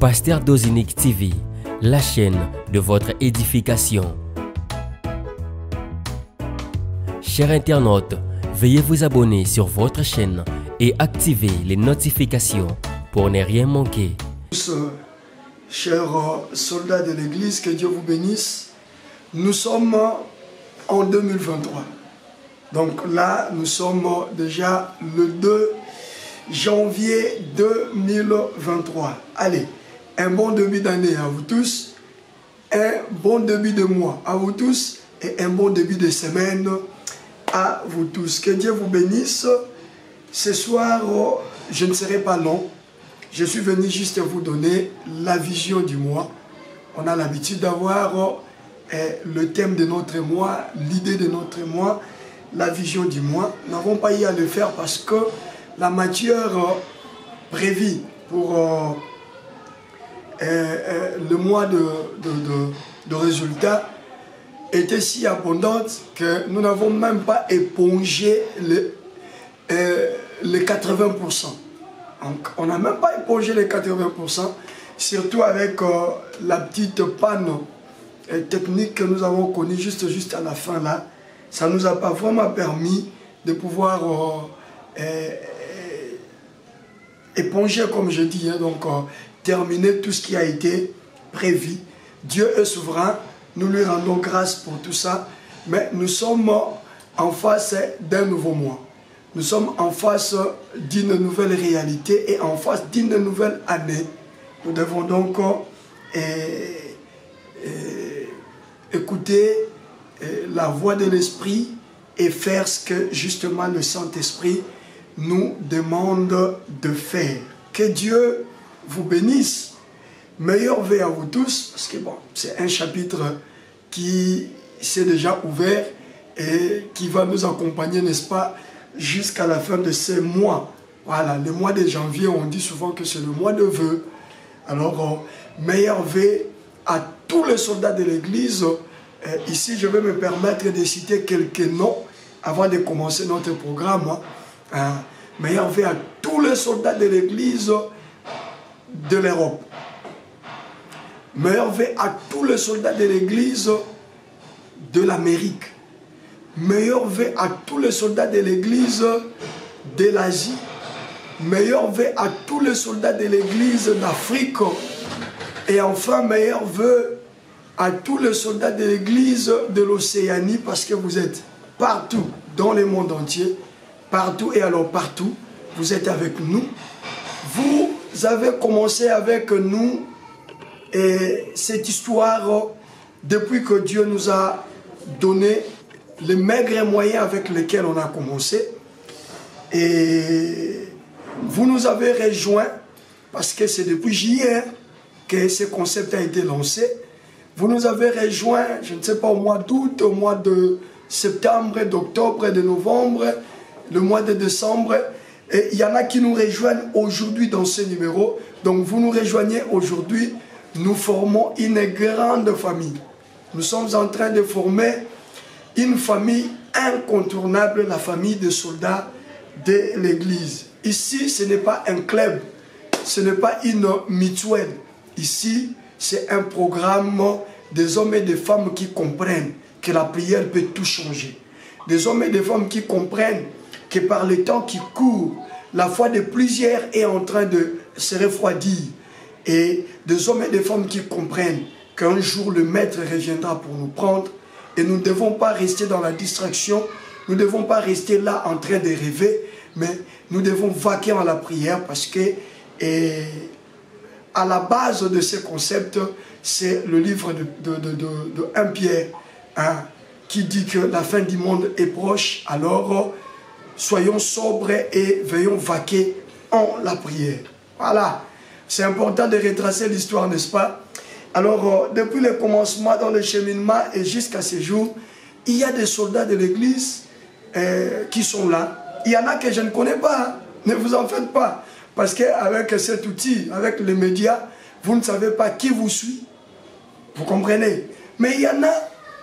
Pasteur Dozinique TV, la chaîne de votre édification. Chers internautes, veuillez vous abonner sur votre chaîne et activer les notifications pour ne rien manquer. Chers soldats de l'Église, que Dieu vous bénisse. Nous sommes en 2023. Donc là, nous sommes déjà le 2 janvier 2023. Allez, un bon début d'année à vous tous, un bon début de mois à vous tous et un bon début de semaine à vous tous. Que Dieu vous bénisse. Ce soir, je ne serai pas long. Je suis venu juste vous donner la vision du mois. On a l'habitude d'avoir le thème de notre mois, l'idée de notre mois, la vision du mois. Nous n'avons pas eu à le faire parce que la matière prévue pour le mois de résultats était si abondante que nous n'avons même pas épongé les 80%. Donc, on n'a même pas épongé les 80%, surtout avec la petite panne technique que nous avons connue juste à la fin là. Ça ne nous a pas vraiment permis de pouvoir éponger, comme je dis, hein, donc terminer tout ce qui a été prévu. Dieu est souverain, nous lui rendons grâce pour tout ça, mais nous sommes en face d'un nouveau mois. Nous sommes en face d'une nouvelle réalité et en face d'une nouvelle année. Nous devons donc écouter la voix de l'Esprit et faire ce que justement le Saint-Esprit nous demande de faire. Que Dieu vous bénisse. Meilleur vœu à vous tous, parce que bon, c'est un chapitre qui s'est déjà ouvert et qui va nous accompagner, n'est-ce pas, jusqu'à la fin de ces mois. Voilà, le mois de janvier, on dit souvent que c'est le mois de vœux. Alors, meilleur vœu à tous les soldats de l'Église. Ici, je vais me permettre de citer quelques noms avant de commencer notre programme. Meilleur vœu à tous les soldats de l'Église de l'Europe. Meilleur vœu à tous les soldats de l'Église de l'Amérique. Meilleur vœu à tous les soldats de l'Église de l'Asie. Meilleur vœu à tous les soldats de l'Église d'Afrique. Et enfin, meilleur vœu à tous les soldats de l'Église de l'Océanie, parce que vous êtes partout dans le monde entier. Partout et alors partout, vous êtes avec nous. Vous avez commencé avec nous cette histoire depuis que Dieu nous a donné les maigres moyens avec lesquels on a commencé. Et vous nous avez rejoints parce que c'est depuis juillet que ce concept a été lancé. Vous nous avez rejoints, je ne sais pas, au mois d'août, au mois de septembre, d'octobre, de novembre, le mois de décembre. Et il y en a qui nous rejoignent aujourd'hui dans ce numéro. Donc vous nous rejoignez aujourd'hui. Nous formons une grande famille. Nous sommes en train de former une famille incontournable, la famille des soldats de l'Église. Ici, ce n'est pas un club, ce n'est pas une mutuelle. Ici, c'est un programme des hommes et des femmes qui comprennent que la prière peut tout changer. Des hommes et des femmes qui comprennent que par le temps qui court, la foi de plusieurs est en train de se refroidir. Et des hommes et des femmes qui comprennent qu'un jour le Maître reviendra pour nous prendre. Et nous ne devons pas rester dans la distraction, nous ne devons pas rester là en train de rêver, mais nous devons vaquer à la prière parce que à la base de ce concept, c'est le livre de 1 Pierre qui dit que la fin du monde est proche. Alors, soyons sobres et veillons vaquer en la prière. Voilà, c'est important de retracer l'histoire, n'est-ce pas? Alors, depuis le commencement dans le cheminement et jusqu'à ce jour, il y a des soldats de l'Église qui sont là. Il y en a que je ne connais pas, ne vous en faites pas. Parce qu'avec cet outil, avec les médias, vous ne savez pas qui vous suit. Vous comprenez? Mais il y en a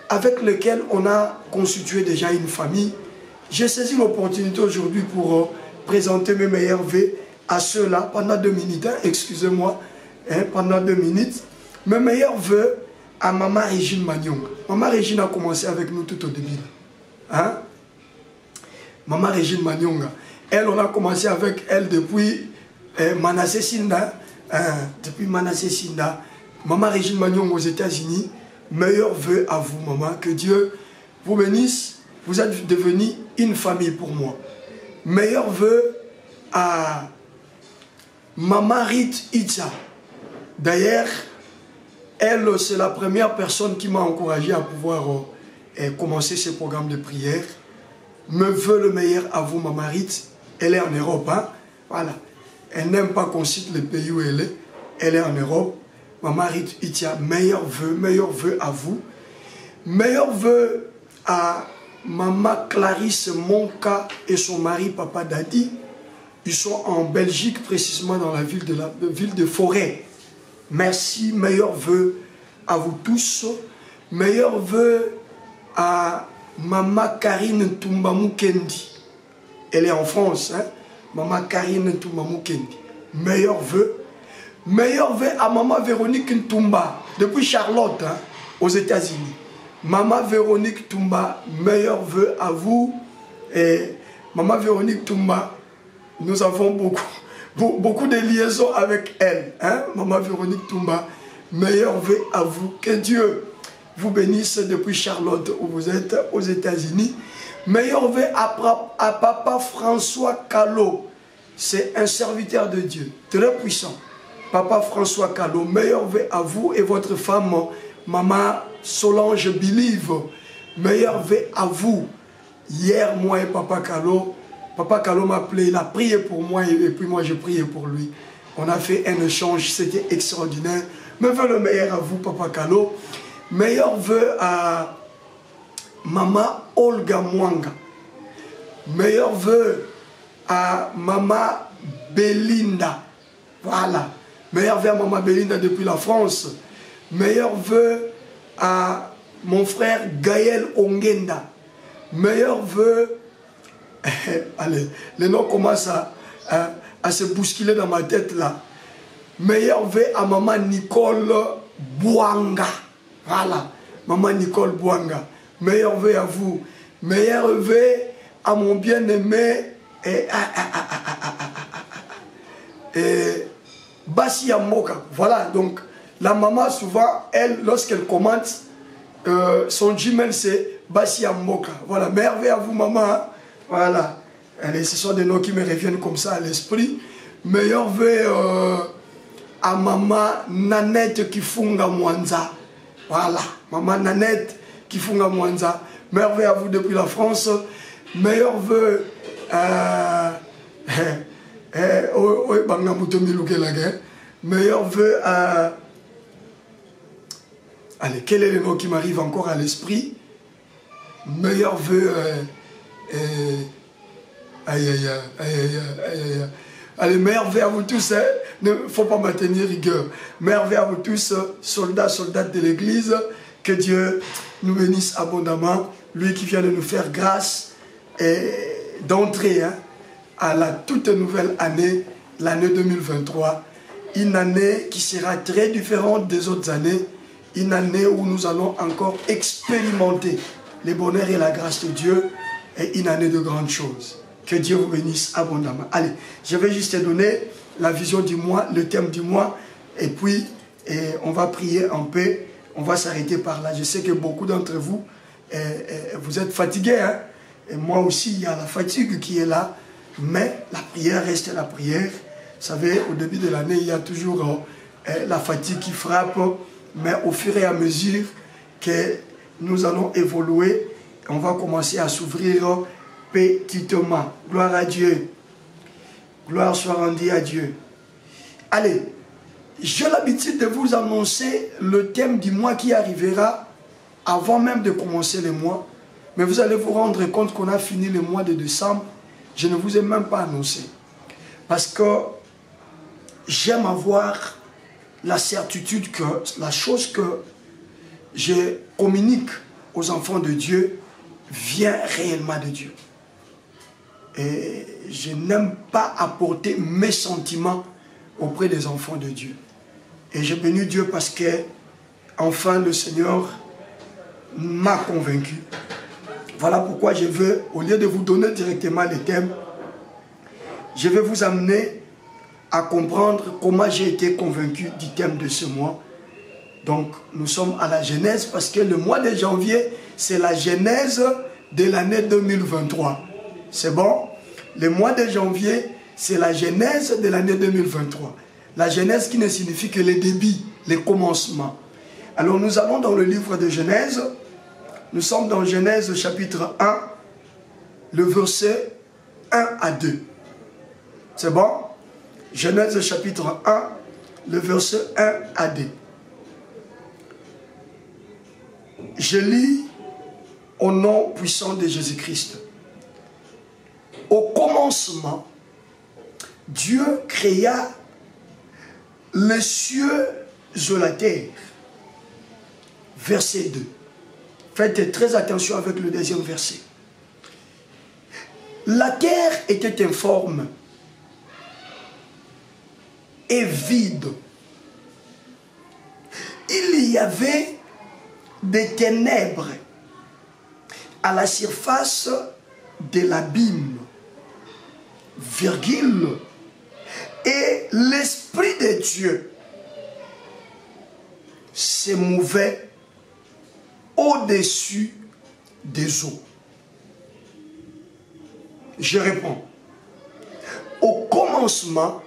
avec lesquels on a constitué déjà une famille. J'ai saisi l'opportunité aujourd'hui pour présenter mes meilleurs vœux à ceux-là pendant 2 minutes, hein, excusez-moi. hein, pendant 2 minutes. Mes meilleurs vœux à Maman Régine Manyonga. Maman Régine a commencé avec nous tout au début. Hein? Maman Régine Manyonga. Elle, on a commencé avec elle depuis Manassé Sinda. Depuis Manassé Sinda. Maman Régine Manyonga aux États-Unis. Meilleurs vœux à vous, maman. Que Dieu vous bénisse. Vous êtes devenue une famille pour moi. Meilleurs vœux à Maman Rit Itza. D'ailleurs, elle, c'est la première personne qui m'a encouragé à pouvoir commencer ce programme de prière. Me veut le meilleur à vous, Maman Rit. Elle est en Europe. Hein? Voilà. Elle n'aime pas qu'on cite le pays où elle est. Elle est en Europe. Maman Rit Itza, meilleurs vœux à vous. Meilleurs vœux à Maman Clarisse Monka et son mari, Papa Dadi. Ils sont en Belgique, précisément dans la ville de Forêt. Merci, meilleurs vœux à vous tous. Meilleurs vœux à Maman Karine Toumamou Kendi. Elle est en France, hein? Maman Karine Toumamou Kendi. Meilleurs vœux. Meilleurs vœux à Maman Véronique Ntoumba, depuis Charlotte, hein, aux États-Unis. Maman Véronique Toumba, meilleurs vœux à vous. Et Maman Véronique Toumba, nous avons beaucoup de liaisons avec elle. Hein? Maman Véronique Toumba, meilleurs vœux à vous. Que Dieu vous bénisse depuis Charlotte, où vous êtes, aux États-Unis. Meilleurs vœux à Papa François Callot. C'est un serviteur de Dieu, très puissant. Papa François Callot, meilleurs vœux à vous et votre femme, Maman Solange Believe. Meilleurs vœux à vous. Hier, moi et Papa Callot m'a appelé, il a prié pour moi et puis moi j'ai prié pour lui. On a fait un échange, c'était extraordinaire. Me veut le meilleur à vous, Papa Callot. Meilleurs vœux à Maman Olga Mwanga. Meilleurs vœux à Maman Belinda. Voilà. Meilleurs vœux à Maman Belinda depuis la France. Meilleurs vœux à mon frère Gaël Ongenda. Meilleurs vœux. Allez, les noms commencent à se bousculer dans ma tête là. Meilleurs vœux à Maman Nicole Bouanga. Voilà. Maman Nicole Bouanga. Meilleurs vœux à vous. Meilleurs vœux à mon bien-aimé Bassi Amoka. Voilà, donc la maman souvent, elle, lorsqu'elle commente, son Gmail c'est Bassi Amoka. Voilà, meilleurs vœux à vous maman. Voilà, allez, ce sont des noms qui me reviennent comme ça à l'esprit. Meilleurs vœux à maman Nanette Kifunga Mwanza. Voilà, maman Nanette Kifunga Mwanza. Meilleurs vœux à vous depuis la France. Meilleurs vœux meilleurs vœux à... Allez, quel est le nom qui m'arrive encore à l'esprit? Meilleurs vœux... Allez, meilleurs vœux à vous tous, hein. Ne faut pas maintenir rigueur. Meilleurs vœux à vous tous, soldats, soldates de l'église. Que Dieu nous bénisse abondamment. Lui qui vient de nous faire grâce et d'entrer à la toute nouvelle année, l'année 2023. Une année qui sera très différente des autres années. Une année où nous allons encore expérimenter les bonheurs et la grâce de Dieu. Et une année de grandes choses. Que Dieu vous bénisse abondamment. Allez, je vais juste te donner la vision du mois, le thème du mois. Et puis, on va prier en paix. On va s'arrêter par là. Je sais que beaucoup d'entre vous, vous êtes fatigués. Hein? Et moi aussi, il y a la fatigue qui est là. Mais la prière reste la prière. Vous savez, au début de l'année, il y a toujours la fatigue qui frappe. Mais au fur et à mesure que nous allons évoluer, on va commencer à s'ouvrir petitement. Gloire à Dieu. Gloire soit rendue à Dieu. Allez, j'ai l'habitude de vous annoncer le thème du mois qui arrivera avant même de commencer le mois. Mais vous allez vous rendre compte qu'on a fini le mois de décembre. Je ne vous ai même pas annoncé. Parce que j'aime avoir la certitude que la chose que je communique aux enfants de Dieu vient réellement de Dieu. Et je n'aime pas apporter mes sentiments auprès des enfants de Dieu. Et je bénis Dieu parce que, enfin, le Seigneur m'a convaincu. Voilà pourquoi je veux, au lieu de vous donner directement les thèmes, je vais vous amener à comprendre comment j'ai été convaincu du thème de ce mois. Donc, nous sommes à la Genèse parce que le mois de janvier, c'est la Genèse de l'année 2023. C'est bon? Le mois de janvier, c'est la Genèse de l'année 2023. La Genèse qui ne signifie que les débuts, les commencements. Alors, nous allons dans le livre de Genèse. Nous sommes dans Genèse chapitre 1, le verset 1 à 2. C'est bon? Genèse chapitre 1, le verset 1 à 2. Je lis au nom puissant de Jésus-Christ. Au commencement, Dieu créa les cieux et la terre. Verset 2. Faites très attention avec le deuxième verset. La terre était informe et vide. Il y avait des ténèbres à la surface de l'abîme, virgule, et l'Esprit de Dieu se mouvait au-dessus des eaux. Je réponds. Au commencement,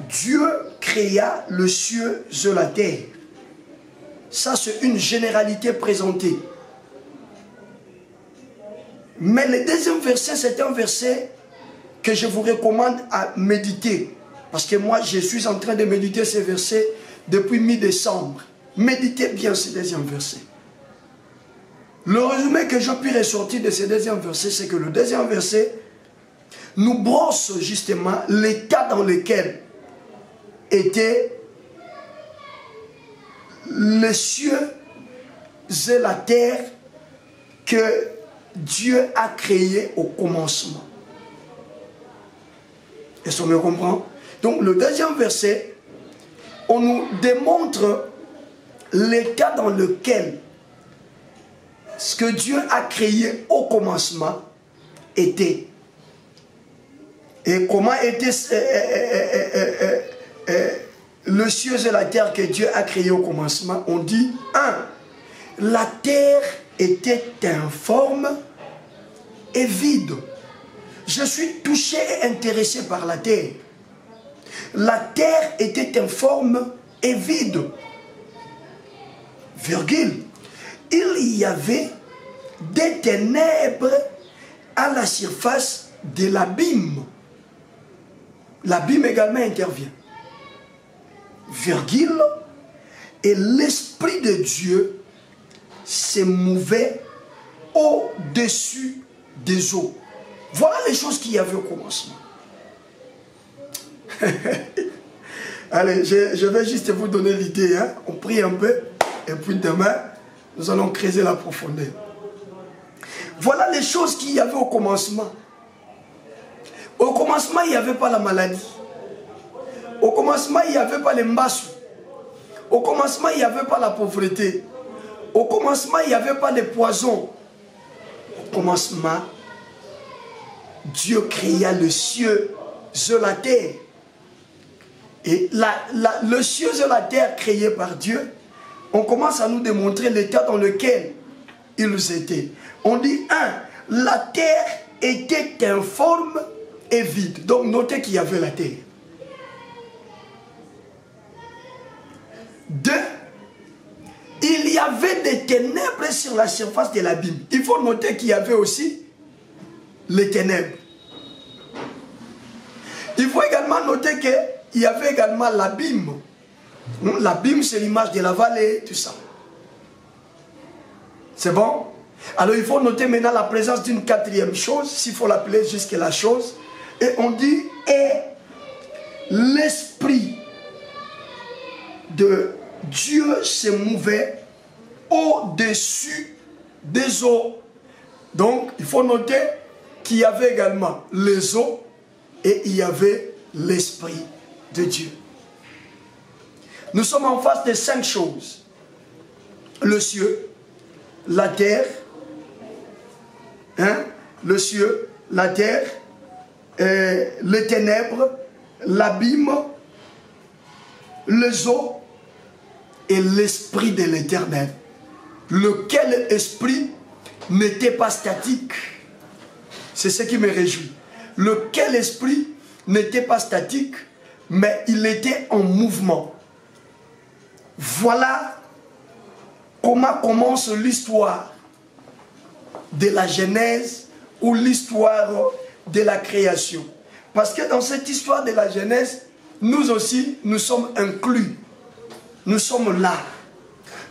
Dieu créa le ciel et la terre. Ça, c'est une généralité présentée. Mais le deuxième verset, c'est un verset que je vous recommande à méditer. Parce que moi, je suis en train de méditer ces versets depuis mi-décembre. Méditez bien ce deuxième verset. Le résumé que je puis ressortir de ce deuxième verset, c'est que le deuxième verset nous brosse justement l'état dans lequel étaient les cieux et la terre que Dieu a créé au commencement. Est-ce qu'on me comprend? Donc le deuxième verset, on nous démontre l'état dans lequel ce que Dieu a créé au commencement était. Et comment était le ciel et la terre que Dieu a créé au commencement? On dit, 1. La terre était informe et vide. Je suis touché et intéressé par la terre. La terre était informe et vide. Virgule. Il y avait des ténèbres à la surface de l'abîme. L'abîme également intervient. Virgule. Et l'Esprit de Dieu se mouvait au-dessus des eaux. Voilà les choses qu'il y avait au commencement. Allez, je vais juste vous donner l'idée. Hein? On prie un peu. Et puis demain, nous allons creuser la profondeur. Voilà les choses qu'il y avait au commencement. Au commencement, il n'y avait pas la maladie. Au commencement, il n'y avait pas les mbassous. Au commencement, il n'y avait pas la pauvreté. Au commencement, il n'y avait pas les poisons. Au commencement, Dieu créa le ciel et la terre. Et le ciel et la terre créés par Dieu, on commence à nous démontrer l'état dans lequel ils étaient. On dit 1. La terre était informe et vide. Donc notez qu'il y avait la terre. 2. Il y avait des ténèbres sur la surface de l'abîme. Il faut noter qu'il y avait aussi les ténèbres. Il faut également noter qu'il y avait également l'abîme. L'abîme, c'est l'image de la vallée, tout ça. C'est bon? Alors il faut noter maintenant la présence d'une quatrième chose, s'il faut l'appeler jusque la chose. Et on dit, et l'Esprit de Dieu se mouvait au-dessus des eaux. Donc il faut noter qu'il y avait également les eaux et il y avait l'Esprit de Dieu. nous sommes en face de 5 choses. Le ciel, la terre, le ciel, la terre, les ténèbres, l'abîme, les eaux et l'esprit de l'Éternel. Lequel esprit n'était pas statique. C'est ce qui me réjouit. Lequel esprit n'était pas statique, mais il était en mouvement. Voilà comment commence l'histoire de la Genèse ou l'histoire de la création. Parce que dans cette histoire de la Genèse, nous aussi, nous sommes inclus. Nous sommes là.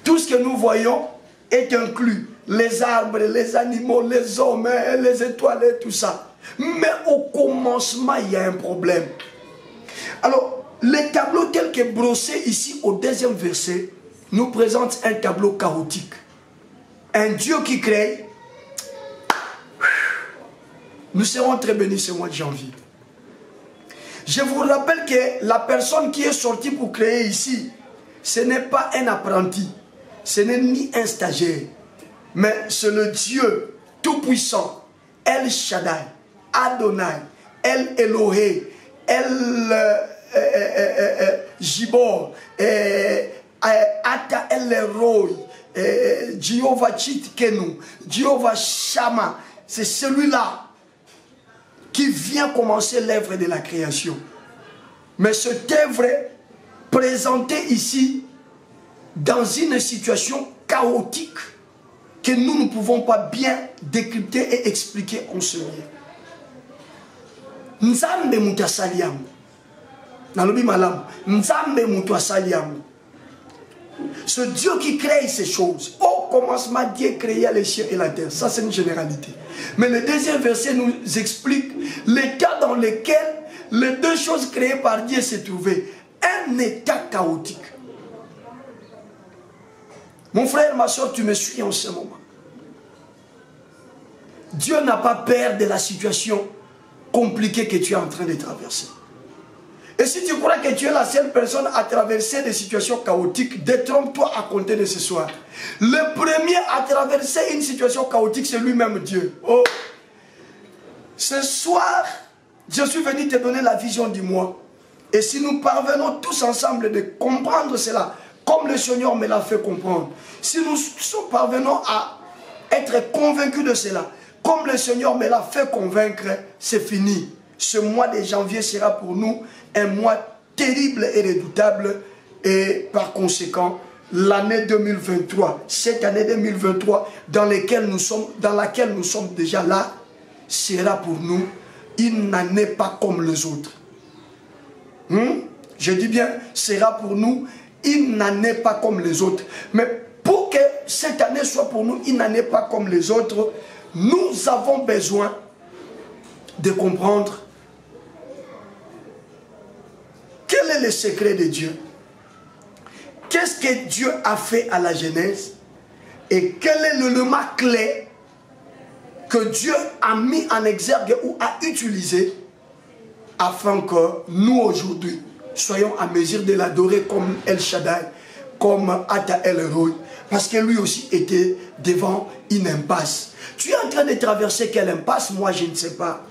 Tout ce que nous voyons est inclus. Les arbres, les animaux, les hommes, les étoiles et tout ça. Mais au commencement, il y a un problème. Alors, le tableau tel que brossé ici au 2e verset nous présente un tableau chaotique. Un Dieu qui crée. Nous serons très bénis ce mois de janvier. Je vous rappelle que la personne qui est sortie pour créer ici, ce n'est pas un apprenti, ce n'est ni un stagiaire, mais c'est le Dieu tout-puissant, El Shaddai, Adonai, El Elohé, El Jibor, Ata El Roy, Jehovah Chitkenu, Jehovah Shammah. C'est celui-là qui vient commencer l'œuvre de la création. Mais cette œuvre est présentée ici dans une situation chaotique que nous ne pouvons pas bien décrypter et expliquer en ce lieu. Nzambe mutasaliam. Nalobi malam. Nzambe mutasaliam. Ce Dieu qui crée ces choses. Au commencement, Dieu créa les cieux et la terre. Ça, c'est une généralité. Mais le 2e verset nous explique l'état dans lequel les 2 choses créées par Dieu se trouvaient. Un état chaotique. Mon frère, ma soeur, tu me suis en ce moment. Dieu n'a pas peur de la situation compliquée que tu es en train de traverser. Et si tu crois que tu es la seule personne à traverser des situations chaotiques, détrompe-toi à compter de ce soir. Le premier à traverser une situation chaotique, c'est lui-même Dieu. Oh. Ce soir, je suis venu te donner la vision du mois. Et si nous parvenons tous ensemble de comprendre cela, comme le Seigneur me l'a fait comprendre, si nous parvenons à être convaincus de cela, comme le Seigneur me l'a fait convaincre, c'est fini. Ce mois de janvier sera pour nous un mois terrible et redoutable. Et par conséquent, l'année 2023, cette année 2023 dans laquelle nous sommes déjà là, sera pour nous une année pas comme les autres. Je dis bien, sera pour nous une année pas comme les autres. Mais pour que cette année soit pour nous une année pas comme les autres, nous avons besoin de comprendre quel est le secret de Dieu. Qu'est-ce que Dieu a fait à la Genèse et quel est l'élément clé que Dieu a mis en exergue ou a utilisé afin que nous aujourd'hui soyons à mesure de l'adorer comme El Shaddai, comme Ata El Roy, parce que lui aussi était devant une impasse. Tu es en train de traverser quelle impasse? Moi je ne sais pas.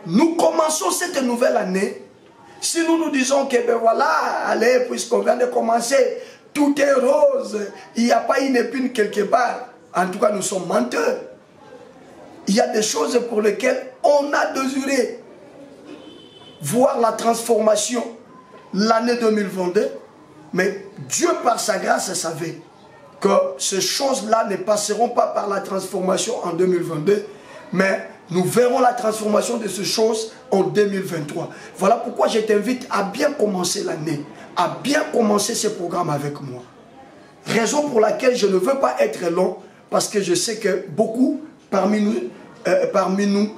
Nous commençons cette nouvelle année. Si nous nous disons que ben voilà, allez, puisqu'on vient de commencer, tout est rose, il n'y a pas une épine quelque part, en tout cas nous sommes menteurs. Il y a des choses pour lesquelles on a désiré voir la transformation l'année 2022, mais Dieu par sa grâce savait que ces choses-là ne passeront pas par la transformation en 2022, mais nous verrons la transformation de ces choses en 2023. Voilà pourquoi je t'invite à bien commencer l'année, à bien commencer ce programme avec moi. Raison pour laquelle je ne veux pas être long, parce que je sais que beaucoup parmi nous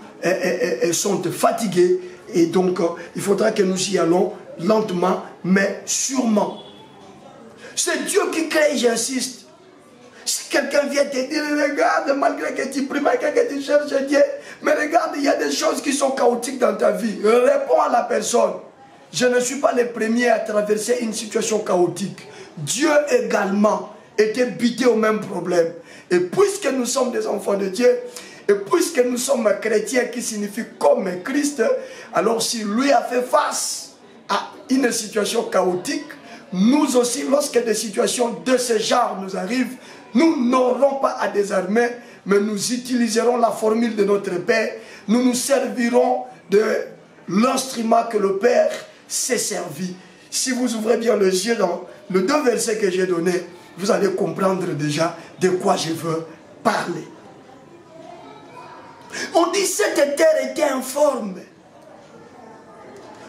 sont fatigués, et donc il faudra que nous y allons lentement, mais sûrement. C'est Dieu qui crée, j'insiste. Si quelqu'un vient te dire, regarde, malgré que tu pries, malgré que tu cherches Dieu, mais regarde, il y a des choses qui sont chaotiques dans ta vie. Réponds à la personne. je ne suis pas le premier à traverser une situation chaotique. Dieu également était buté au même problème. Et puisque nous sommes des enfants de Dieu, et puisque nous sommes chrétiens qui signifie comme Christ, alors si lui a fait face à une situation chaotique, nous aussi, lorsque des situations de ce genre nous arrivent, nous n'aurons pas à désarmer, mais nous utiliserons la formule de notre Père. Nous nous servirons de l'instrument que le Père s'est servi. Si vous ouvrez bien les yeux dans les 2 versets que j'ai donnés, vous allez comprendre déjà de quoi je veux parler. On dit que cette terre était informe.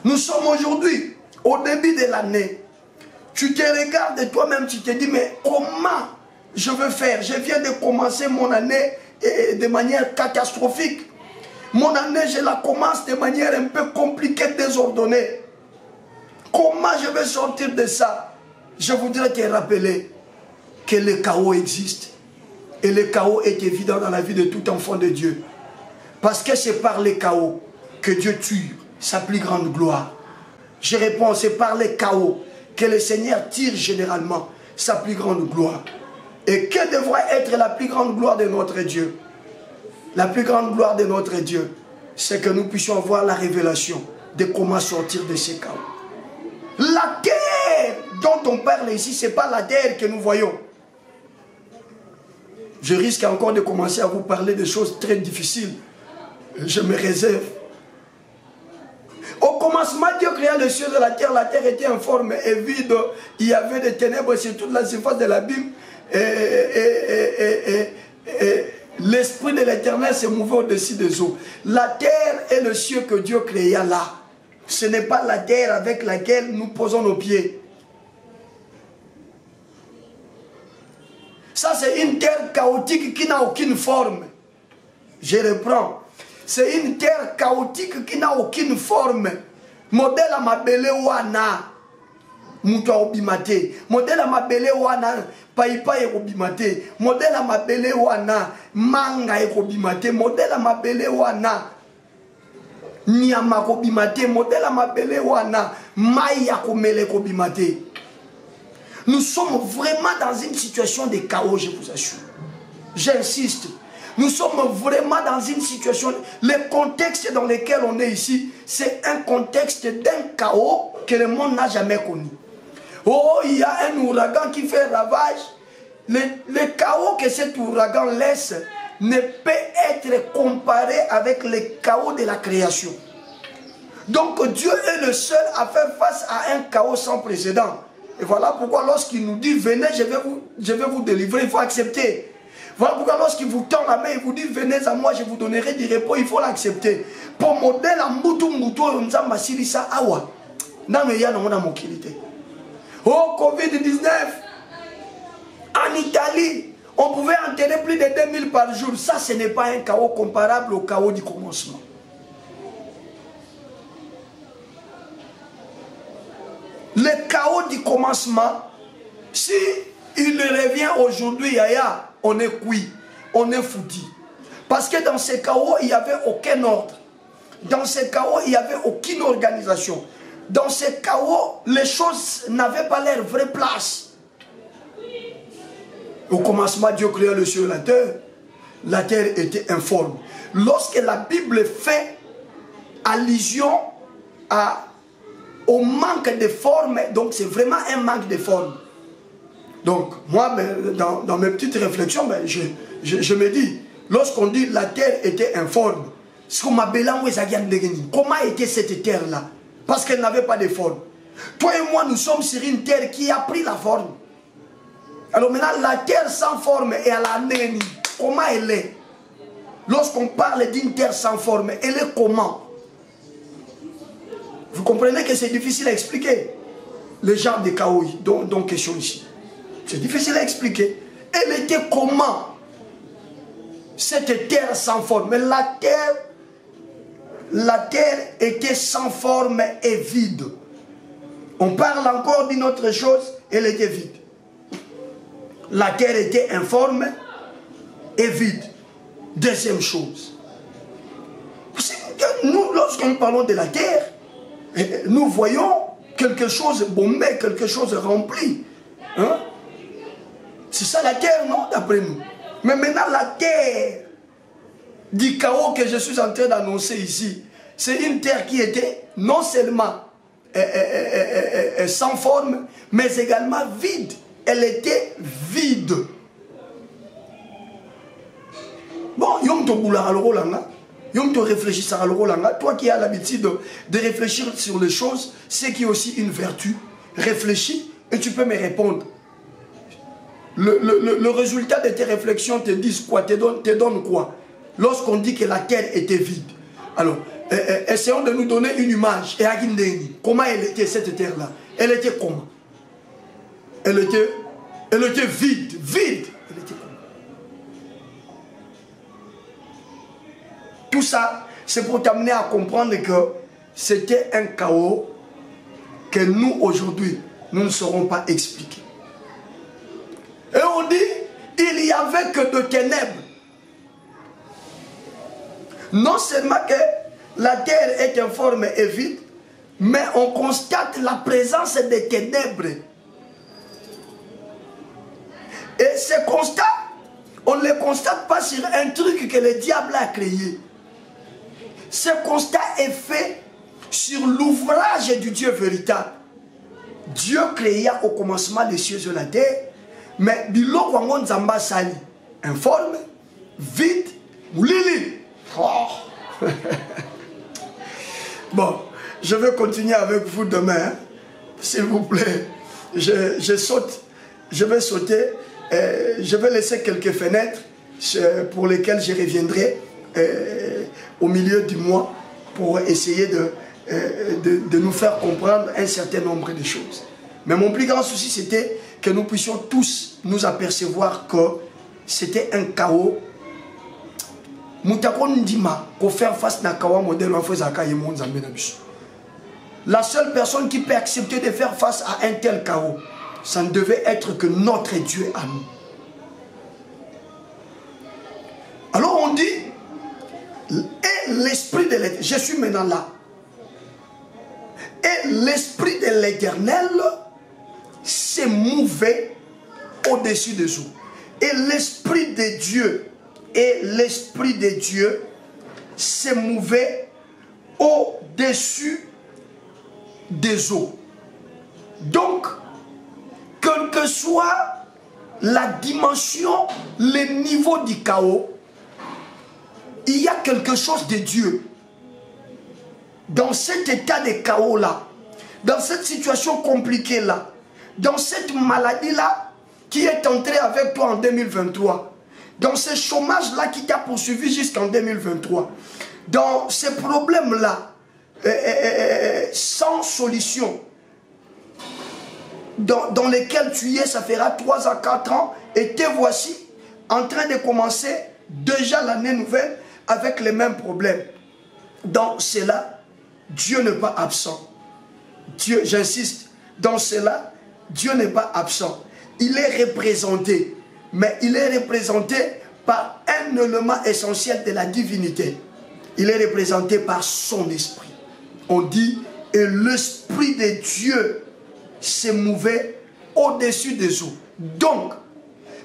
Nous sommes aujourd'hui au début de l'année. Tu te regardes toi-même, tu te dis, mais comment je veux faire? Je viens de commencer mon année de manière catastrophique. Mon année, je la commence de manière un peu compliquée, désordonnée. Comment je vais sortir de ça? Je voudrais te rappeler que le chaos existe. Et le chaos est évident dans la vie de tout enfant de Dieu. Parce que c'est par le chaos que Dieu tue sa plus grande gloire. Je réponds, c'est par le chaos que le Seigneur tire généralement sa plus grande gloire. Et que devrait être la plus grande gloire de notre Dieu? La plus grande gloire de notre Dieu, c'est que nous puissions avoir la révélation de comment sortir de ce chaos. La terre dont on parle ici, ce n'est pas la terre que nous voyons. Je risque encore de commencer à vous parler de choses très difficiles. Je me réserve. Au commencement, Dieu créa les cieux et la terre était informe et vide. Il y avait des ténèbres sur toute la surface de l'abîme. Et l'Esprit de l'Éternel se mouvait au-dessus des eaux. La terre et le ciel que Dieu créa là, ce n'est pas la terre avec laquelle nous posons nos pieds. Ça, c'est une terre chaotique qui n'a aucune forme. Je reprends. C'est une terre chaotique qui n'a aucune forme. Modèle à mabele wana. Mutu obimate. Modèle à mabele wana. Paipa obimate. Modèle à mabele wana. Manga obimate. Modèle à mabele wana. Nyama obimate. Modèle à mabele wana. Maya komele obimate. Nous sommes vraiment dans une situation de chaos, je vous assure. J'insiste. Nous sommes vraiment dans une situation... Le contexte dans lequel on est ici, c'est un contexte d'un chaos que le monde n'a jamais connu. Oh, il y a un ouragan qui fait ravage. Le chaos que cet ouragan laisse ne peut être comparé avec le chaos de la création. Donc Dieu est le seul à faire face à un chaos sans précédent. Et voilà pourquoi lorsqu'il nous dit, venez, je vais vous délivrer, il faut accepter. Voilà pourquoi lorsqu'il vous tend la main, il vous dit, venez à moi, je vous donnerai du repos, il faut l'accepter. Pour modèle en moutou, on nous a massili ça, awa. Non, mais il y a mon qualité. Oh, Covid-19, en Italie, on pouvait enterrer plus de 2000 par jour. Ça, ce n'est pas un chaos comparable au chaos du commencement. Le chaos du commencement, si il revient aujourd'hui, Yaya, on est cuit, on est foutu. Parce que dans ce chaos, il n'y avait aucun ordre. Dans ce chaos, il n'y avait aucune organisation. Dans ce chaos, les choses n'avaient pas leur vraie place. Au commencement, Dieu créa le ciel et la terre était informe. Lorsque la Bible fait allusion au manque de forme, donc c'est vraiment un manque de forme. Donc, moi, dans mes petites réflexions, je me dis, lorsqu'on dit la terre était informe, comment était cette terre-là? Parce qu'elle n'avait pas de forme. Toi et moi, nous sommes sur une terre qui a pris la forme. Alors maintenant, la terre sans forme et à la nénie, comment elle est? Lorsqu'on parle d'une terre sans forme, elle est comment? Vous comprenez que c'est difficile à expliquer le genre de chaos dont question ici. C'est difficile à expliquer. Elle était comment? Cette terre sans forme. Mais la terre était sans forme et vide. On parle encore d'une autre chose, elle était vide. La terre était informe et vide. Deuxième chose. Nous, lorsque nous parlons de la terre, Et nous voyons quelque chose bombé, quelque chose rempli. Hein? C'est ça la terre, non, d'après nous. Mais maintenant, la terre du chaos que je suis en train d'annoncer ici, c'est une terre qui était non seulement sans forme, mais également vide. Elle était vide. Bon, yom to boula le rolanga, yom to réfléchir à le rolanga. Toi qui as l'habitude de réfléchir sur les choses, c'est qui est aussi une vertu. Réfléchis et tu peux me répondre. Le résultat de tes réflexions te dit quoi, te donne quoi? Lorsqu'on dit que la terre était vide. Alors, essayons de nous donner une image. Et comment elle était cette terre-là? Elle était comment? Elle était vide, vide. Elle était comment? Tout ça, c'est pour t'amener à comprendre que c'était un chaos que nous, aujourd'hui, nous ne saurons pas expliquer. Et on dit, il n'y avait que de ténèbres. Non seulement que la terre est informe et vide, mais on constate la présence des ténèbres. Et ces constats, on ne les constate pas sur un truc que le diable a créé. Ce constat est fait sur l'ouvrage du Dieu véritable. Dieu créa au commencement les cieux et la terre, mais biloko wango nzamba sali, informe, vide, moulili. Oh. Bon, je vais continuer avec vous demain, s'il vous plaît. Je saute, je vais sauter, je vais laisser quelques fenêtres pour lesquelles je reviendrai au milieu du mois pour essayer de nous faire comprendre un certain nombre de choses. Mais mon plus grand souci, c'était que nous puissions tous nous apercevoir que c'était un chaos. La seule personne qui peut accepter de faire face à un tel chaos, ça ne devait être que notre Dieu à nous. Alors on dit, et l'esprit de l'Éternel, je suis maintenant là, et l'esprit de l'Éternel s'est mouvé au-dessus des eaux. Et l'esprit de Dieu, s'est mouvé au-dessus des eaux. Donc, quelle que soit la dimension, le niveau du chaos, il y a quelque chose de Dieu. Dans cet état de chaos-là, dans cette situation compliquée-là, dans cette maladie-là qui est entrée avec toi en 2023, dans ce chômage-là qui t'a poursuivi jusqu'en 2023, dans ces problèmes-là, sans solution, dans lesquels tu y es, ça fera 3 à 4 ans, et te voici en train de commencer déjà l'année nouvelle avec les mêmes problèmes. Dans cela, Dieu n'est pas absent. Dieu, j'insiste, dans cela, Dieu n'est pas absent. Il est représenté, mais il est représenté par un élément essentiel de la divinité. Il est représenté par son esprit. On dit, et l'esprit de Dieu s'est mouvé au-dessus des eaux. Donc,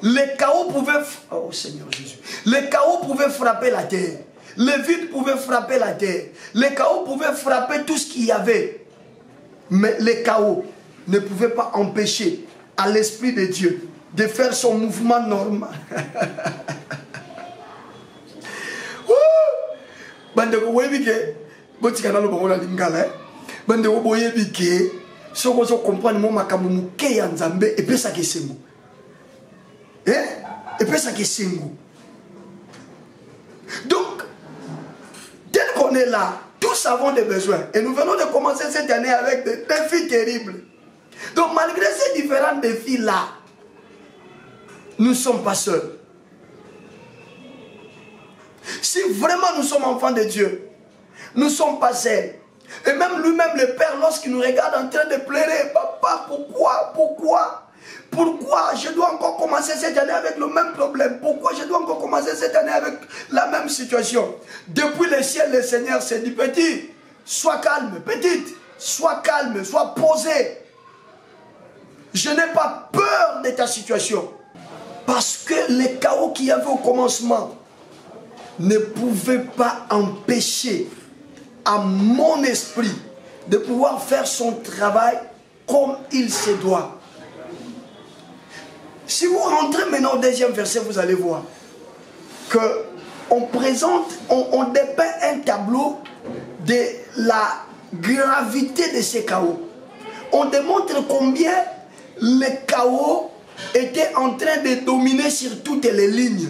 le chaos pouvait, oh Seigneur Jésus, le chaos pouvait frapper la terre. Le vide pouvait frapper la terre. Le chaos pouvait frapper tout ce qu'il y avait. Mais le chaos ne pouvait pas empêcher à l'Esprit de Dieu de faire son mouvement normal. Donc, tel qu'on est là, tous avons des besoins. Et nous venons de commencer cette année avec des défis terribles. Donc, malgré ces différents défis-là, nous ne sommes pas seuls. Si vraiment nous sommes enfants de Dieu, nous ne sommes pas seuls. Et même lui-même, le Père, lorsqu'il nous regarde en train de pleurer, papa, pourquoi je dois encore commencer cette année avec le même problème? Pourquoi je dois encore commencer cette année avec la même situation? Depuis le ciel, le Seigneur s'est dit, petit, sois calme, petite, sois calme, sois posé. Je n'ai pas peur de ta situation. Parce que les chaos qu'il y avait au commencement ne pouvaient pas empêcher à mon esprit de pouvoir faire son travail comme il se doit. Si vous rentrez maintenant au deuxième verset, vous allez voir que on présente, on dépeint un tableau de la gravité de ces chaos. On démontre combien les chaos étaient en train de dominer sur toutes les lignes.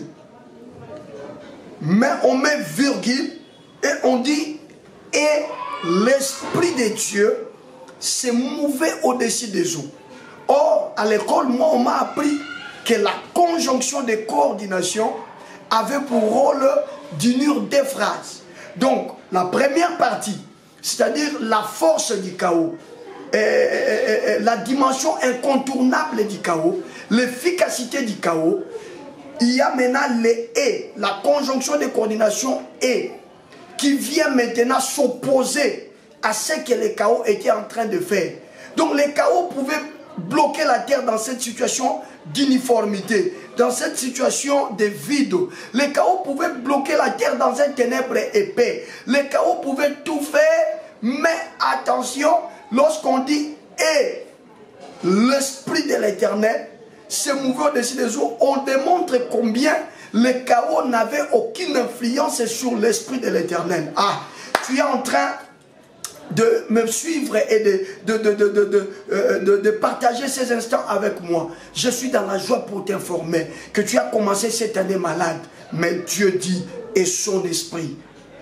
Mais on met virgule et on dit et l'Esprit de Dieu se mouvait au-dessus des eaux. Or, à l'école, moi, on m'a appris que la conjonction de coordination avait pour rôle d'unir deux phrases. Donc, la première partie, c'est-à-dire la force du chaos, la dimension incontournable du chaos, l'efficacité du chaos, il y a maintenant les et, la conjonction de coordination et, qui vient maintenant s'opposer à ce que le chaos était en train de faire. Donc le chaos pouvait bloquer la terre dans cette situation d'uniformité, dans cette situation de vide. Le chaos pouvait bloquer la terre dans un ténèbre épais. Le chaos pouvait tout faire, mais attention, lorsqu'on dit et l'Esprit de l'Éternel se mouvait au-dessus des eaux, on démontre combien le chaos n'avait aucune influence sur l'Esprit de l'Éternel. Ah, tu es en train de me suivre et de partager ces instants avec moi. Je suis dans la joie pour t'informer que tu as commencé cette année malade, mais Dieu dit et son esprit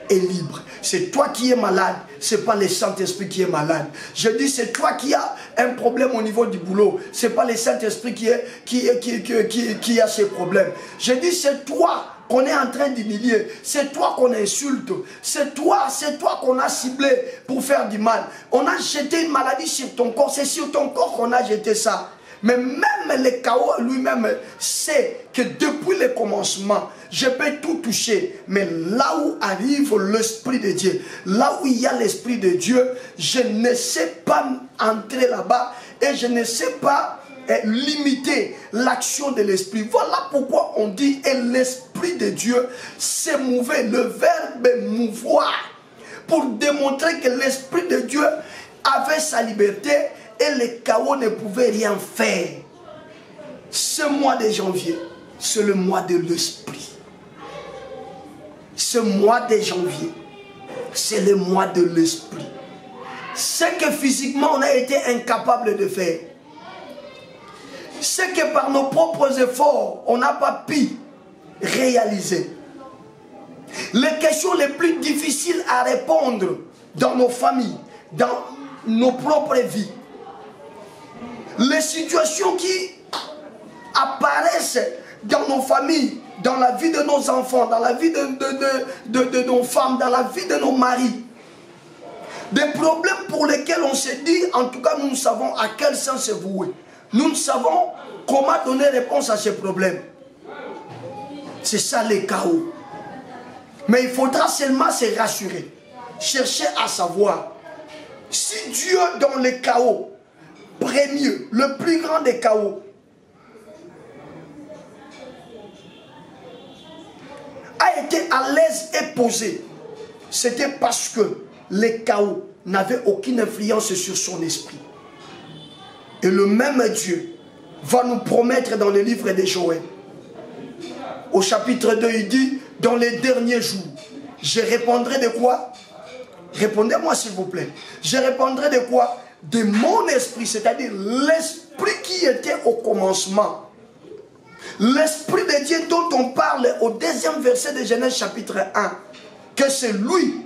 est libre. C'est toi qui es malade, c'est pas le Saint-Esprit qui est malade. Je dis c'est toi qui as un problème au niveau du boulot, c'est pas le Saint-Esprit qui a ces problèmes. Je dis c'est toi qu'on est en train d'humilier, c'est toi qu'on insulte, c'est toi qu'on a ciblé pour faire du mal. On a jeté une maladie sur ton corps, c'est sur ton corps qu'on a jeté ça. Mais même le chaos lui-même sait que depuis le commencement, je peux tout toucher. Mais là où arrive l'Esprit de Dieu, là où il y a l'Esprit de Dieu, je ne sais pas entrer là-bas et je ne sais pas limiter l'action de l'Esprit. Voilà pourquoi on dit et l'Esprit de Dieu s'est mouvé, le verbe mouvoir, pour démontrer que l'Esprit de Dieu avait sa liberté et le chaos ne pouvait rien faire. Ce mois de janvier, c'est le mois de l'Esprit. Ce mois de janvier, c'est le mois de l'Esprit. Ce que physiquement on a été incapable de faire, ce que par nos propres efforts on n'a pas pu réaliser, les questions les plus difficiles à répondre dans nos familles, dans nos propres vies, les situations qui apparaissent dans nos familles, dans la vie de nos enfants, dans la vie de nos femmes, dans la vie de nos maris. Des problèmes pour lesquels on se dit, en tout cas nous savons à quel sens se vouer. Nous savons comment donner réponse à ces problèmes. C'est ça le chaos. Mais il faudra seulement se rassurer. Chercher à savoir si Dieu dans le chaos premier, le plus grand des chaos, a été à l'aise et posé, c'était parce que le chaos n'avait aucune influence sur son esprit. Et le même Dieu va nous promettre dans le livre de Joël, au chapitre 2, il dit, dans les derniers jours, je répondrai de quoi? Répondez-moi s'il vous plaît. Je répondrai de quoi? De mon esprit, c'est-à-dire l'esprit qui était au commencement. L'esprit de Dieu dont on parle au deuxième verset de Genèse chapitre 1. Que c'est lui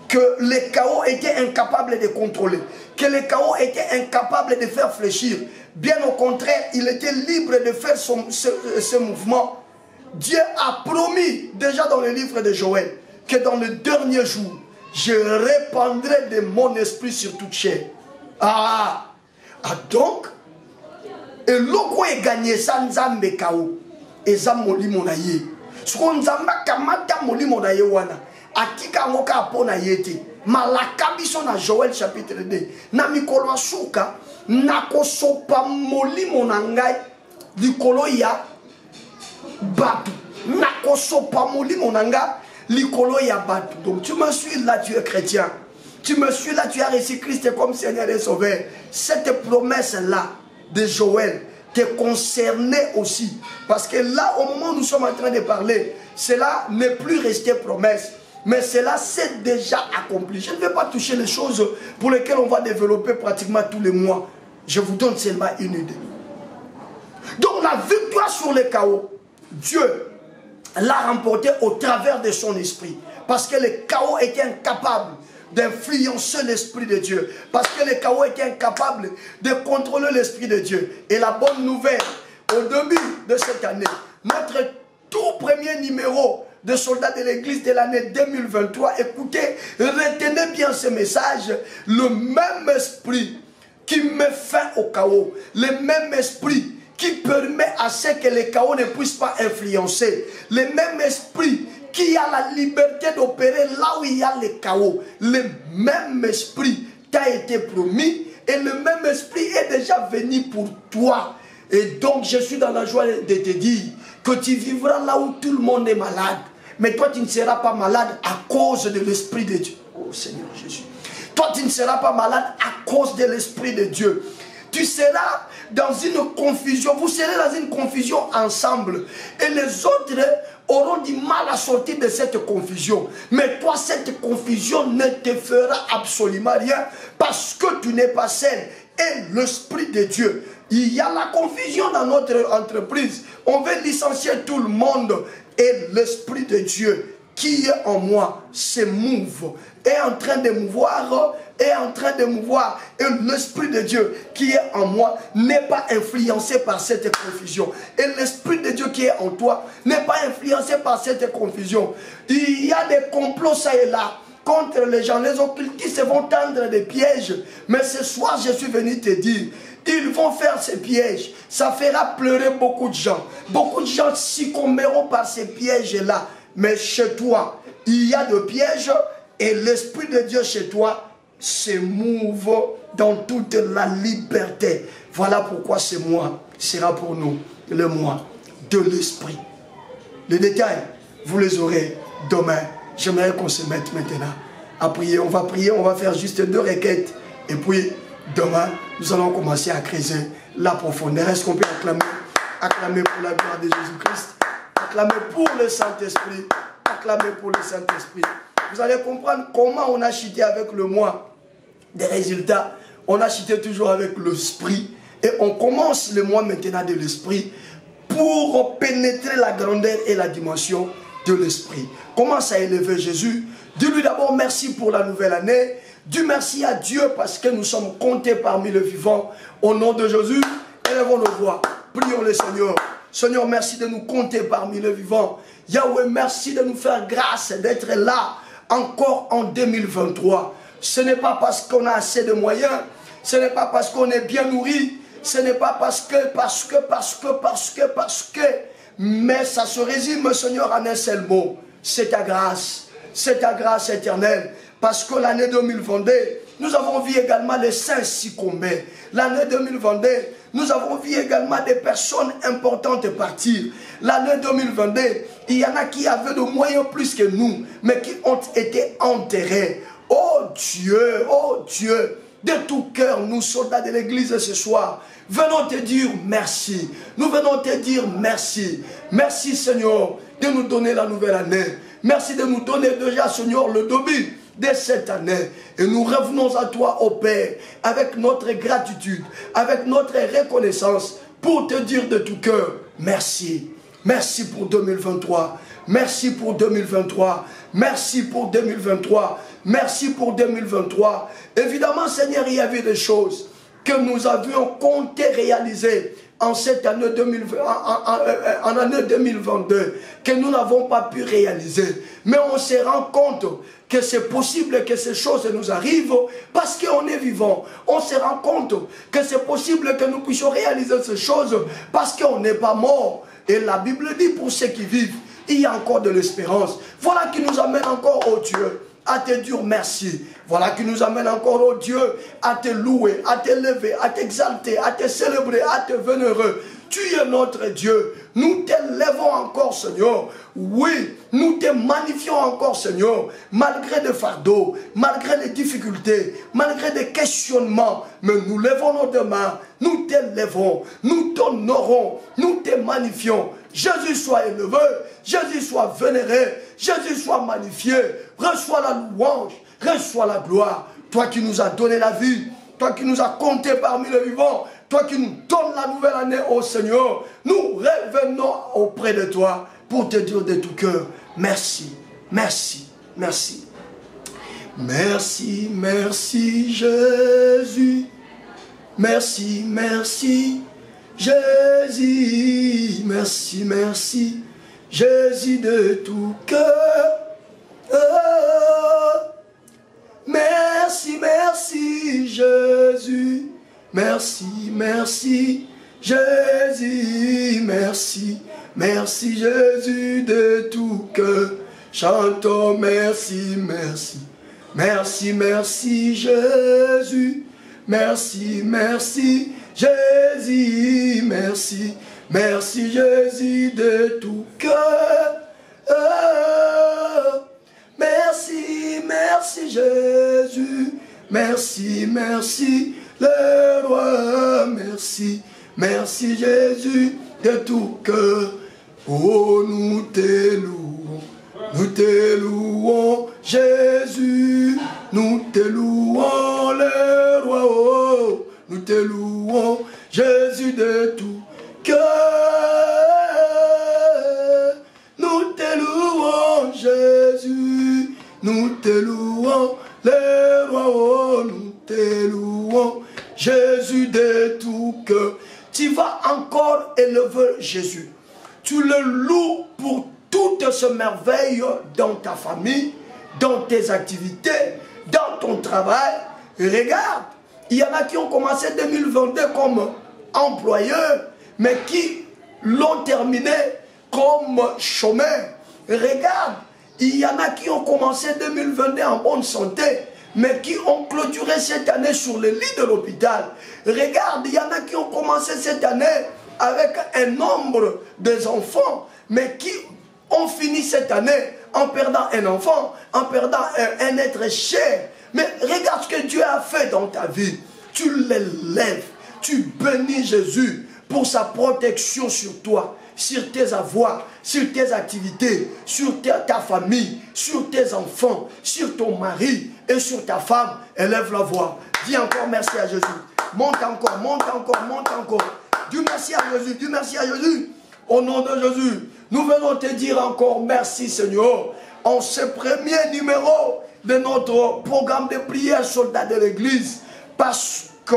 que le chaos était incapable de contrôler. Que le chaos était incapable de faire fléchir. Bien au contraire, il était libre de faire ce mouvement. Dieu a promis déjà dans le livre de Joël que dans le dernier jour, je répandrai de mon esprit sur toute chair. Donc, et loko e gagné ça nzambe kao eza molimo na ye. Soko nzamba kamata molimo na ye wana. Atika ngoka apona yete. malaka biso na Joël chapitre 2 na mikolo asuka nakosopa molimo na ngai likolo ya batu nakosopa molimo na ngai likolo ya batu. Donc tu me suis là, tu es chrétien, tu me suis là, tu as reçu Christ comme Seigneur et Sauveur. Cette promesse là de Joël te concernait aussi, parce que là au moment où nous sommes en train de parler, cela n'est plus resté promesse, mais cela s'est déjà accompli. Je ne vais pas toucher les choses pour lesquelles on va développer pratiquement tous les mois. Je vous donne seulement une idée. Donc la victoire sur le chaos, Dieu l'a remporté au travers de son esprit, parce que le chaos était incapable d'influencer l'esprit de Dieu, parce que le chaos était incapable de contrôler l'esprit de Dieu. Et la bonne nouvelle, au début de cette année, notre tout premier numéro de soldats de l'église de l'année 2023, écoutez, retenez bien ce message: le même esprit qui met fin au chaos, le même esprit qui permet à ce que le chaos ne puisse pas influencer, le même esprit qui a la liberté d'opérer là où il y a le chaos, le même esprit t'a été promis et le même esprit est déjà venu pour toi. Et donc je suis dans la joie de te dire que tu vivras là où tout le monde est malade, mais toi tu ne seras pas malade à cause de l'esprit de Dieu. Oh Seigneur Jésus, toi tu ne seras pas malade à cause de l'esprit de Dieu. Tu seras dans une confusion, vous serez dans une confusion ensemble, et les autres auront du mal à sortir de cette confusion. Mais toi, cette confusion ne te fera absolument rien, parce que tu n'es pas seul. Et l'esprit de Dieu, il y a la confusion dans notre entreprise, on veut licencier tout le monde, et l'esprit de Dieu qui est en moi se mouve, est en train de mouvoir, et l'esprit de Dieu qui est en moi n'est pas influencé par cette confusion, et l'esprit de Dieu qui est en toi n'est pas influencé par cette confusion. Il y a des complots ça et là contre les gens, les occultistes vont tendre des pièges, mais ce soir je suis venu te dire, ils vont faire ces pièges, ça fera pleurer beaucoup de gens succomberont par ces pièges là. Mais chez toi, il y a des pièges, et l'esprit de Dieu chez toi se mouve dans toute la liberté. Voilà pourquoi ce mois sera pour nous le mois de l'esprit. Les détails, vous les aurez demain. J'aimerais qu'on se mette maintenant à prier. On va prier, on va faire juste 2 requêtes. Et puis, demain, nous allons commencer à creuser la profondeur. Est-ce qu'on peut acclamer pour la gloire de Jésus-Christ? Acclamer pour le Saint-Esprit. Acclamer pour le Saint-Esprit. Vous allez comprendre comment on a chuté avec le mois des résultats. On a chuté toujours avec l'esprit. Et on commence le mois maintenant de l'esprit pour pénétrer la grandeur et la dimension de l'esprit. Commence à élever Jésus. Dis-lui d'abord merci pour la nouvelle année. Dis merci à Dieu parce que nous sommes comptés parmi les vivants. Au nom de Jésus, élevons nos voix. Prions le Seigneur. Seigneur, merci de nous compter parmi les vivants. Yahweh, merci de nous faire grâce d'être là encore en 2023. Ce n'est pas parce qu'on a assez de moyens, ce n'est pas parce qu'on est bien nourri, ce n'est pas parce que, mais ça se résume, Seigneur, en un seul mot. C'est ta grâce éternelle. Parce que l'année 2022, nous avons vu également les saints succomber. L'année 2022, nous avons vu également des personnes importantes partir. L'année 2022, il y en a qui avaient de moyens plus que nous, mais qui ont été enterrés. Oh Dieu, de tout cœur, nous soldats de l'église ce soir, venons te dire merci. Nous venons te dire merci. Merci Seigneur de nous donner la nouvelle année. Merci de nous donner déjà Seigneur le début de cette année. Et nous revenons à toi, ô Père, avec notre gratitude, avec notre reconnaissance, pour te dire de tout cœur, merci. Merci pour 2023. Merci pour 2023. Merci pour 2023. Merci pour 2023. Évidemment, Seigneur, il y avait des choses que nous avions compté réaliser en cette année 2020, en année 2022, que nous n'avons pas pu réaliser. Mais on se rend compte que c'est possible que ces choses nous arrivent parce qu'on est vivant. On se rend compte que c'est possible que nous puissions réaliser ces choses parce qu'on n'est pas mort. Et la Bible dit pour ceux qui vivent, il y a encore de l'espérance. Voilà qui nous amène encore, oh Dieu, à te dire merci. Voilà qui nous amène encore, oh Dieu, à te louer, à t'élever, à t'exalter, à te célébrer, à te vénérer. Tu es notre Dieu. Nous t'élèvons encore, Seigneur. Oui, nous te magnifions encore, Seigneur. Malgré des fardeaux, malgré des difficultés, malgré des questionnements. Mais nous levons nos deux mains. Nous t'élèvons. Nous t'honorons. Nous te magnifions. Jésus soit élevé. Jésus soit vénéré. Jésus soit magnifié. Reçois la louange. Reçois la gloire. Toi qui nous as donné la vie. Toi qui nous as comptés parmi les vivants. Toi qui nous donnes la nouvelle année, ô Seigneur, nous revenons auprès de toi pour te dire de tout cœur, merci, merci, merci. Merci, merci Jésus. Merci, merci Jésus. Merci, merci Jésus de tout cœur. Merci, merci Jésus. Merci, merci Jésus, merci, merci Jésus de tout cœur. Chantons merci, merci, merci, merci Jésus, merci, merci Jésus, merci, merci Jésus de tout cœur. Merci, merci Jésus, merci, merci le roi, merci, merci Jésus de tout cœur. Oh, nous te louons Jésus, nous te louons le roi, oh, nous te louons Jésus de tout cœur. Nous te louons Jésus, nous te louons le roi, oh, nous te louons Jésus de tout cœur. Tu vas encore élever Jésus. Tu le loues pour toutes ces merveilles dans ta famille, dans tes activités, dans ton travail. Et regarde, il y en a qui ont commencé 2022 comme employeurs, mais qui l'ont terminé comme chômeurs. Et regarde, il y en a qui ont commencé 2022 en bonne santé, mais qui ont clôturé cette année sur le lit de l'hôpital. Regarde, il y en a qui ont commencé cette année avec un nombre d'enfants, mais qui ont fini cette année en perdant un enfant, en perdant un être cher. Mais regarde ce que Dieu a fait dans ta vie. Tu l'élèves, tu bénis Jésus pour sa protection sur toi, sur tes avoirs, sur tes activités, sur ta famille, sur tes enfants, sur ton mari et sur ta femme. Élève la voix. Dis encore merci à Jésus. Monte encore, monte encore, monte encore. Dis merci à Jésus, dis merci à Jésus. Au nom de Jésus, nous venons te dire encore merci Seigneur. En ce premier numéro de notre programme de prière soldats de l'église, parce que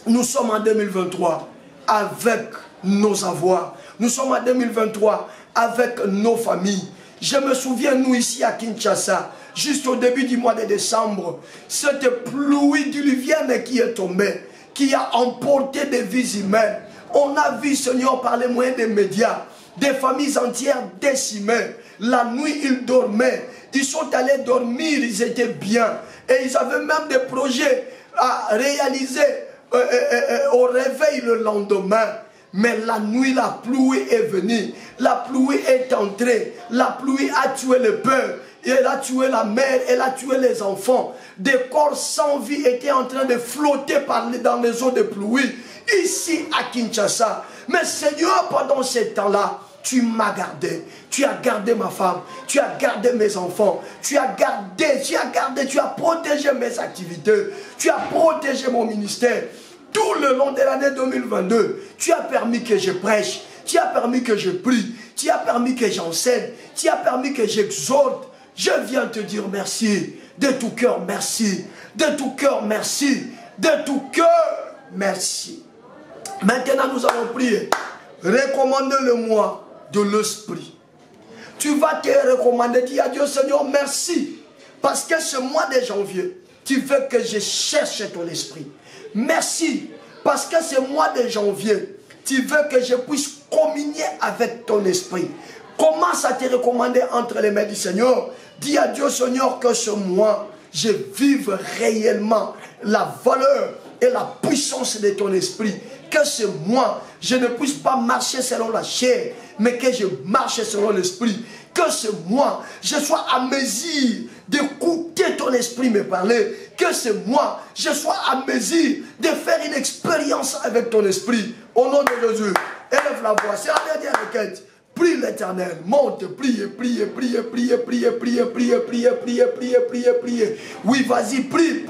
nous sommes en 2023 avec nos avoirs. Nous sommes en 2023 avec nos familles. Je me souviens, nous ici à Kinshasa, juste au début du mois de décembre, cette pluie diluvienne qui est tombée, qui a emporté des vies humaines. On a vu, Seigneur, par les moyens des médias, des familles entières décimées. La nuit, ils dormaient. Ils sont allés dormir, ils étaient bien. Et ils avaient même des projets à réaliser au réveil le lendemain. Mais la nuit, la pluie est venue. La pluie est entrée. La pluie a tué le père. Elle a tué la mère. Elle a tué les enfants. Des corps sans vie étaient en train de flotter dans les eaux de pluie. Ici à Kinshasa. Mais Seigneur, pendant ce temps-là, tu m'as gardé. Tu as gardé ma femme. Tu as gardé mes enfants. Tu as protégé mes activités. Tu as protégé mon ministère. Tout le long de l'année 2022, tu as permis que je prêche. Tu as permis que je prie. Tu as permis que j'enseigne. Tu as permis que j'exhorte. Je viens te dire merci. De tout cœur, merci. De tout cœur, merci. De tout cœur, merci. Maintenant, nous allons prier. Recommande-le-moi de l'esprit. Tu vas te recommander, dis à Dieu, Seigneur, merci. Parce que ce mois de janvier, tu veux que je cherche ton esprit. Merci. Parce que ce mois de janvier, tu veux que je puisse communier avec ton esprit. Commence à te recommander entre les mains du Seigneur. Dis à Dieu, Seigneur, que ce mois, je vive réellement la valeur et la puissance de ton esprit. Que ce mois, je ne puisse pas marcher selon la chair, mais que je marche selon l'esprit. Que ce mois, je sois à mesure d'écouter ton esprit me parler. Que ce mois, je sois à mesure de faire une expérience avec ton esprit. Au nom de Jésus, élève la voix. C'est la dernière requête. Prie l'Éternel, monte, prie. Oui, vas-y, prie.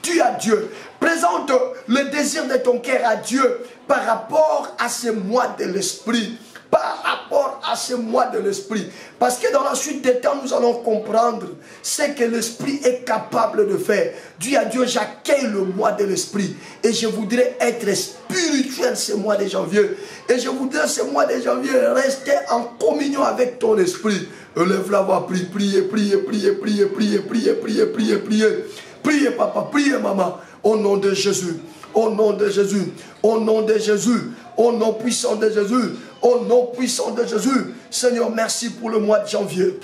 Tu as Dieu. Présente le désir de ton cœur à Dieu par rapport à ce mois de l'esprit. Par rapport à ce mois de l'esprit. Parce que dans la suite des temps, nous allons comprendre ce que l'esprit est capable de faire. Dis à Dieu, j'accueille le mois de l'esprit. Et je voudrais être spirituel ce mois de janvier. Et je voudrais ce mois de janvier rester en communion avec ton esprit. Lève la voix, prie. Priez papa, priez maman. Au nom de Jésus. Au nom de Jésus. Au nom de Jésus. Au nom puissant de Jésus. Au nom puissant de Jésus. Seigneur, merci pour le mois de janvier.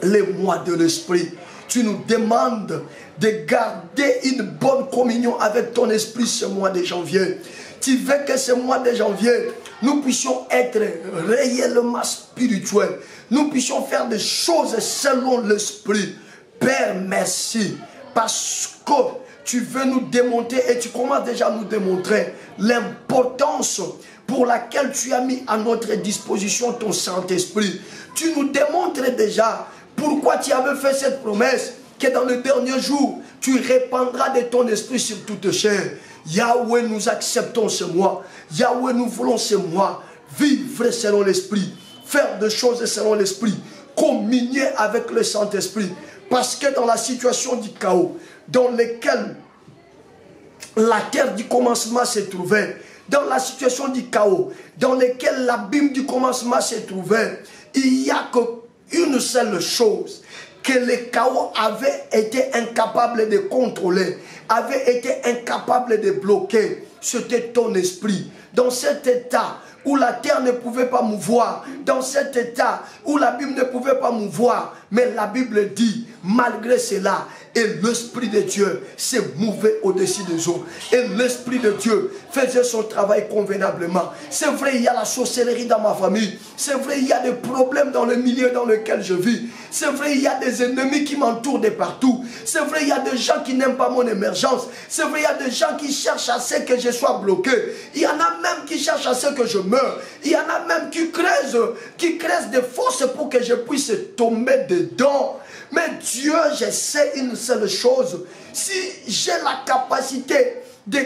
Le mois de l'esprit. Tu nous demandes de garder une bonne communion avec ton esprit ce mois de janvier. Tu veux que ce mois de janvier, nous puissions être réellement spirituels. Nous puissions faire des choses selon l'esprit. Père, merci. Parce que tu veux nous démontrer et tu commences déjà à nous démontrer l'importance pour laquelle tu as mis à notre disposition ton Saint-Esprit. Tu nous démontres déjà pourquoi tu avais fait cette promesse que dans le dernier jour, tu répandras de ton esprit sur toute chair. Yahweh, nous acceptons ce mois. Yahweh, nous voulons ce mois vivre selon l'esprit, faire des choses selon l'esprit, communier avec le Saint-Esprit. Parce que dans la situation du chaos, dans laquelle la terre du commencement se trouvait, dans la situation du chaos, dans laquelle l'abîme du commencement se trouvait, il n'y a qu'une seule chose que le chaos avait été incapable de contrôler, avait été incapable de bloquer. C'était ton esprit. Dans cet état où la terre ne pouvait pas mouvoir, dans cet état où l'abîme ne pouvait pas mouvoir, mais la Bible dit, malgré cela, et l'Esprit de Dieu s'est mouvé au-dessus des eaux. Et l'Esprit de Dieu faisait son travail convenablement. C'est vrai, il y a la sorcellerie dans ma famille. C'est vrai, il y a des problèmes dans le milieu dans lequel je vis. C'est vrai, il y a des ennemis qui m'entourent de partout. C'est vrai, il y a des gens qui n'aiment pas mon émergence. C'est vrai, il y a des gens qui cherchent à ce que je sois bloqué. Il y en a même qui cherchent à ce que je meure. Il y en a même qui creusent des forces pour que je puisse tomber dedans. Mais Dieu, je sais une seule chose. Si j'ai la capacité de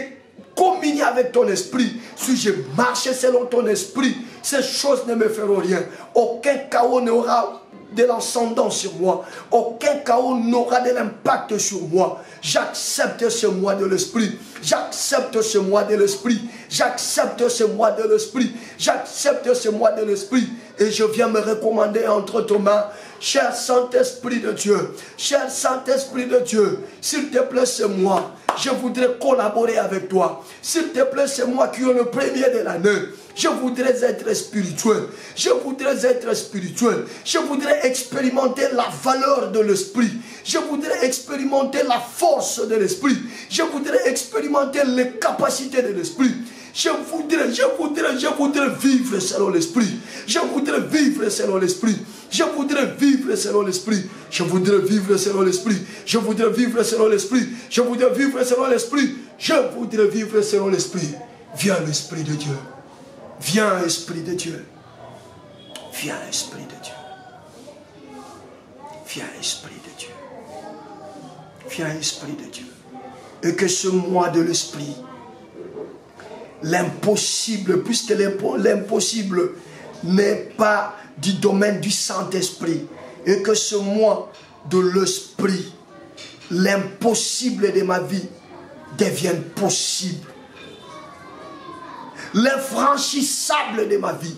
communier avec ton esprit, si je marche selon ton esprit, ces choses ne me feront rien. Aucun chaos n'aura de l'ascendant sur moi. Aucun chaos n'aura de l'impact sur moi. J'accepte ce mois de l'esprit. J'accepte ce mois de l'esprit. J'accepte ce mois de l'esprit. J'accepte ce mois de l'esprit. Et je viens me recommander entre tes mains. Cher Saint-Esprit de Dieu, cher Saint-Esprit de Dieu, s'il te plaît, c'est moi. Je voudrais collaborer avec toi. S'il te plaît, c'est moi qui est le premier de l'année. Je voudrais être spirituel. Je voudrais être spirituel. Je voudrais expérimenter la valeur de l'esprit. Je voudrais expérimenter la force de l'esprit. Je voudrais expérimenter les capacités de l'esprit. Je voudrais vivre selon l'esprit. Je voudrais vivre selon l'esprit. Je voudrais vivre selon l'esprit. Je voudrais vivre selon l'esprit. Je voudrais vivre selon l'esprit. Je voudrais vivre selon l'esprit. Je voudrais vivre selon l'esprit. Viens l'Esprit de Dieu. Viens Esprit de Dieu. Viens Esprit de Dieu. Viens Esprit de Dieu. Viens Esprit de Dieu. Et que ce mois de l'Esprit, l'impossible, puisque l'impossible n'est pas du domaine du Saint-Esprit, et que ce mois de l'Esprit, l'impossible de ma vie devienne possible. L'infranchissable de ma vie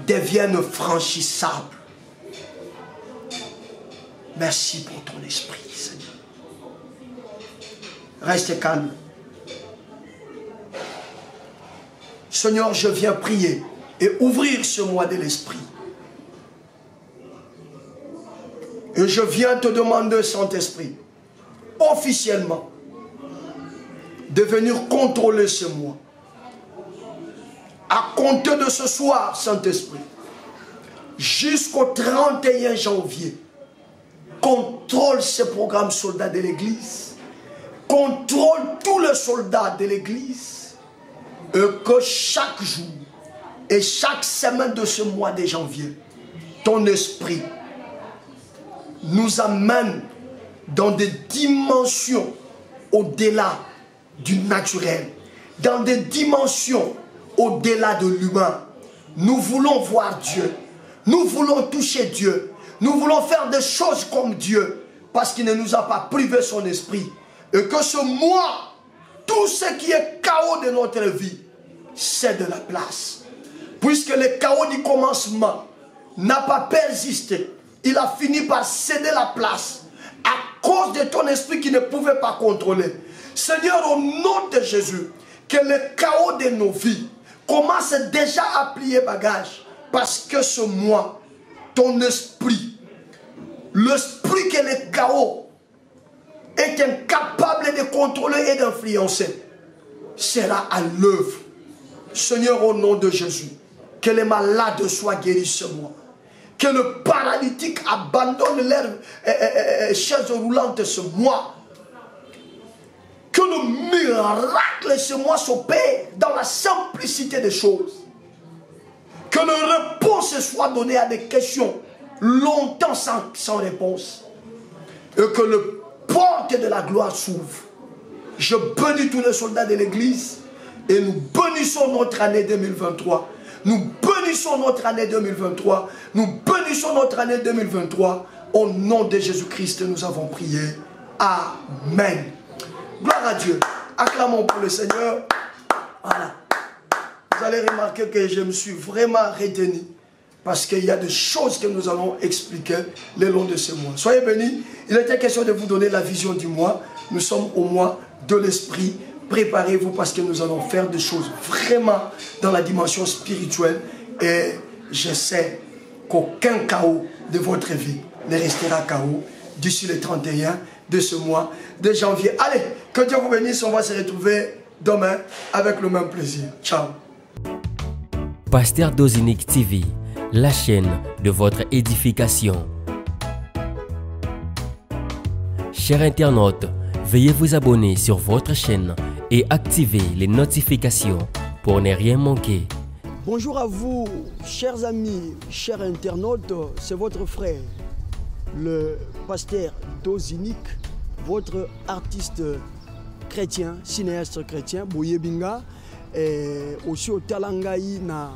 devienne franchissable. Merci pour ton esprit, Seigneur. Reste calme. Seigneur, je viens prier et ouvrir ce mois de l'esprit. Et je viens te demander, Saint-Esprit, officiellement, de venir contrôler ce mois. À compter de ce soir, Saint-Esprit, jusqu'au 31 janvier, contrôle ce programme soldats de l'Église, contrôle tous les soldats de l'Église, et que chaque jour et chaque semaine de ce mois de janvier, ton esprit nous amène dans des dimensions au-delà du naturel, dans des dimensions au-delà de l'humain. Nous voulons voir Dieu, nous voulons toucher Dieu, nous voulons faire des choses comme Dieu, parce qu'il ne nous a pas privé son esprit. Et que ce mois, tout ce qui est chaos de notre vie, c'est de la place. Puisque le chaos du commencement n'a pas persisté, il a fini par céder la place à cause de ton esprit qui ne pouvait pas contrôler. Seigneur, au nom de Jésus, que le chaos de nos vies commence déjà à plier bagage. Parce que ce mois, ton esprit, l'esprit que le chaos est incapable de contrôler et d'influencer, sera à l'œuvre. Seigneur, au nom de Jésus, que les malades soient guéris ce mois. Que le paralytique abandonne leur chaise roulante ce mois. Que le miracle ce mois s'opère dans la simplicité des choses. Que le réponse soit donnée à des questions longtemps sans réponse. Et que le porte de la gloire s'ouvre. Je bénis tous les soldats de l'Église et nous bénissons notre année 2023. Nous bénissons notre année 2023. Nous bénissons notre année 2023. Au nom de Jésus-Christ, nous avons prié. Amen. Gloire à Dieu. Acclamons pour le Seigneur. Voilà. Vous allez remarquer que je me suis vraiment retenu. Parce qu'il y a des choses que nous allons expliquer le long de ce mois. Soyez bénis. Il était question de vous donner la vision du mois. Nous sommes au mois de l'esprit. Préparez-vous parce que nous allons faire des choses vraiment dans la dimension spirituelle. Et je sais qu'aucun chaos de votre vie ne restera chaos d'ici le 31 de ce mois de janvier. Allez, que Dieu vous bénisse. On va se retrouver demain avec le même plaisir. Ciao. Pasteur Dozinique TV, la chaîne de votre édification. Chers internautes, veuillez vous abonner sur votre chaîne et activer les notifications pour ne rien manquer. Bonjour à vous, chers amis, chers internautes, c'est votre frère, le pasteur Dozinique, votre artiste chrétien, cinéaste chrétien, Boyebinga, et aussi au Talangaï na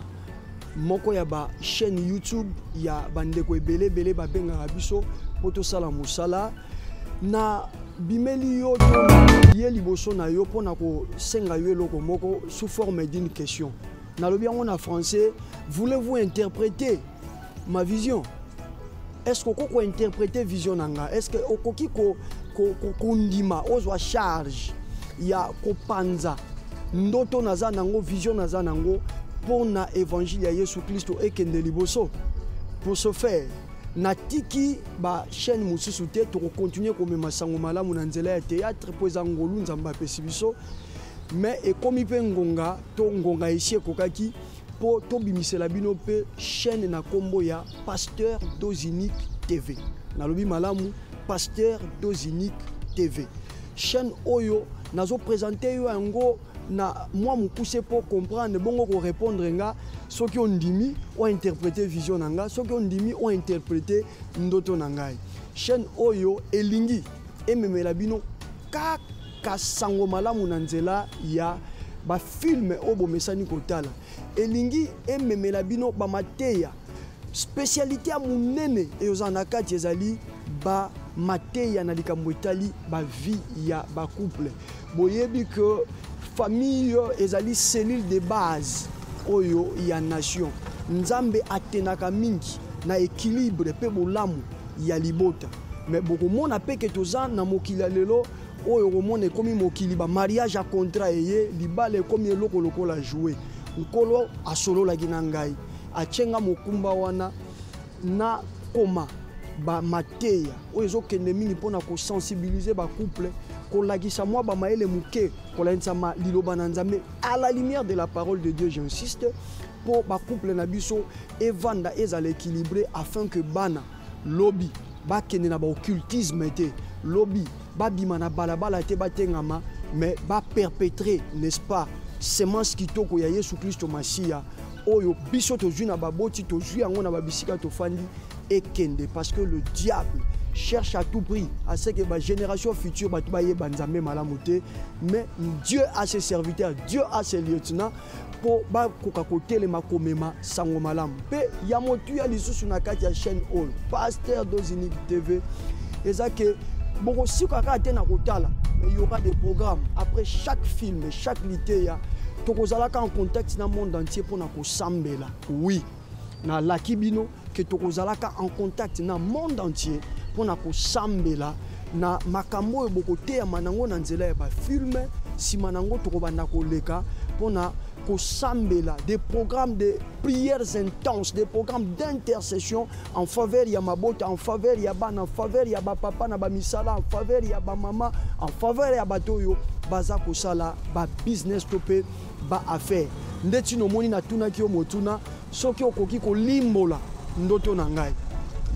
moko ya ba chaîne YouTube ya bandeko ebele bele ba benga biso poto sala musala na bimeli yo ye liboso na yo pona ko senga yo loko moko sous forme d'une question. Na lobi en français, voulez-vous interpréter ma vision? Est-ce que vous interpréter vision nanga? Est-ce que okoki ko kundima ozwa charge ya ko panza ndoto naza nango vision naza nango pona évangile ya Yesu Christo ekende liboso? Pour ce faire, natiki ba chaîne mususu te to continuer ko mema sango malamu na nzela ya théâtre po ezangolu nzamba pesi biso mais ekomi pe ngonga to ngonga esi ekokaki po to bimisela bino pe chaîne na kombo ya Pasteur Dozinique TV. Nalobi malamu Pasteur Dozinique TV. Chaîne oyo nazo présenter yo yango na moi mukuse pour comprendre bongo ko répondre nga soki ondimi o interpréter vision nanga soki ondimi o interpréter ndoto nangai. Chaîne oyo elingi ememela bino kaka sango malamu na nzela ya ba film obo mesani kotala elingi ememela bino ba mateya spécialité ya munene eyozana kati ezali ba mateya na likambo etali ba vie ya ba couple boyebi que famille ezali cellule de base oyo ya nation nzambe atenaka mingi na équilibre pe bolamu ya libota mais bokomona pe ke toza na mokili lelo oyo komona ekomi mokili ba mariage à contrat eye libala ekomi eloko lokola jouer nkolo asololaki na ngai atyenga mokumba wana na koma ba mateya oyo ezokende mingi mpona kosensibilize bacouple kolakisa mwa bamayele moke kolanisa liloba na Nzambe à la lumière de la parole de Dieu. J'insiste pour bacouple na biso evanda ezala équilibré afin que bana lobi bakende na baoccultisme te lobi babima na balabala te batengama mais ba perpétrer, n'est-ce pas, semence kitoko ya Yesu Kristo Masia oyo biso tozwi na baboti tozwi yango na babisika tofandi ekende, parce que le diable cherche à tout prix à ce que la génération future mais Dieu a ses serviteurs, Dieu a ses lieutenants pour côté les makomema sango malam pe ya motu ya lisusu na kati ya chaîne all Pasteur Dozinique TV et ça que bon si kaka tena kotala mais il y aura des programmes après chaque film, chaque litéa tokozalaka en contact na monde entier pour na kosambela oui na lakibino que tokozalaka en contact na monde entier pour na kosambela na makambo e bokote ya manango na nzela ya ba film si manango tokobanda koleka pour na kosambela des programmes de prières intenses, des programmes d'intercession en faveur ya mabota, en faveur ya bana, en faveur ya ba papa na ba misala, en faveur ya ba mama, en faveur ya batoyo baza kosala ba business topé ba affaire ndeti no moni na tuna ki o motuna soki okoki kolimbola ndoto na ngai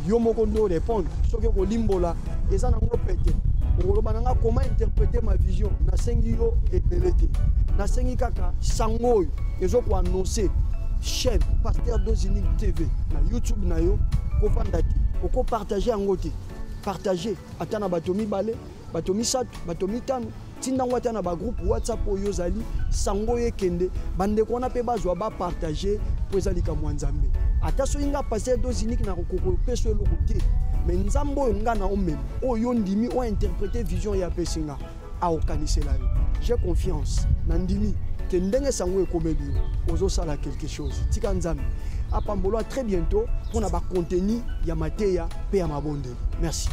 yo moko ndo répondre soki kolimbola eza nango pete okoloba nanga comment interpréter ma vision na sengi yo ebelete na sengi kaka sango oyo ezoko annoncer chaîne Pasteur Dozinique TV na YouTube na yo kovanda ti oko partager yango te partager atana bato mibale bato misatu bato mitano tinda ngwata na ba groupe WhatsApp oyo zali sango yekende bande kona pe bazwa ba partager po ezalika mwanzambe ata so inga Pasteur Dozinique na kokoko peso eloko te mais nzambo oyo nga na omem oyo ndimi o interpréter vision ya pesinga a okanisela yo. J'ai confiance na ndimi que ndenge sango ekomeli ozo sala quelque chose tika nzambe apambolo à très bientôt pour na ba contenu ya mateya pe ya mabonde. Merci.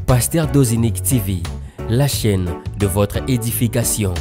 Pasteur Dozinique TV, la chaîne de votre édification.